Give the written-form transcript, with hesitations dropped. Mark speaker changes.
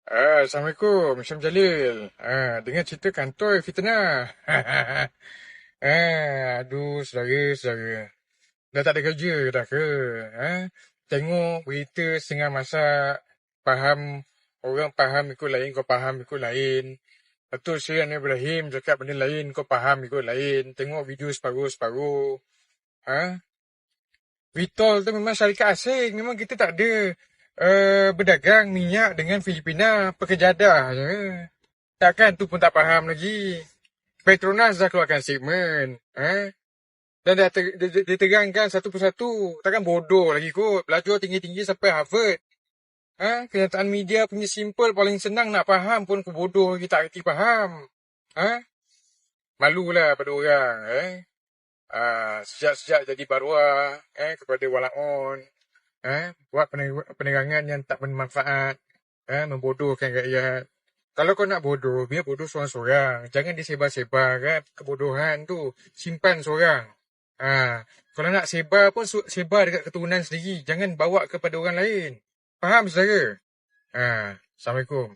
Speaker 1: Assalamualaikum, Syam Jalil. Dengar cerita kantoi fitnah. Saudara-saudara. Dah tak ada kerja dah ke? Tengok berita setengah masak. Faham, orang faham ikut lain, kau faham ikut lain. Betul Sri Ibrahim cakap benda lain, kau faham ikut lain. Tengok video separuh-separuh. Vitol tu memang syarikat asing. Memang kita tak ada berdagang minyak dengan Filipina. Pekerjadah je. Takkan tu pun tak faham lagi. Petronas dah keluarkan statement. Dan dah diterangkan satu persatu. Takkan bodoh lagi kot. Belajar tinggi-tinggi sampai Harvard. Kenyataan media punya simple paling senang nak faham pun aku bodoh lagi tak kerti faham. Malulah pada orang. Sejak-sejak jadi baruah kepada Walaon. Buat penerangan yang tak bermanfaat. Membodohkan rakyat. Kalau kau nak bodoh, biar bodoh seorang-seorang. Jangan disebar-sebar kan kebodohan tu. Simpan seorang. Kalau nak sebar pun sebar dekat keturunan sendiri. Jangan bawa kepada orang lain. Faham saudara? Assalamualaikum.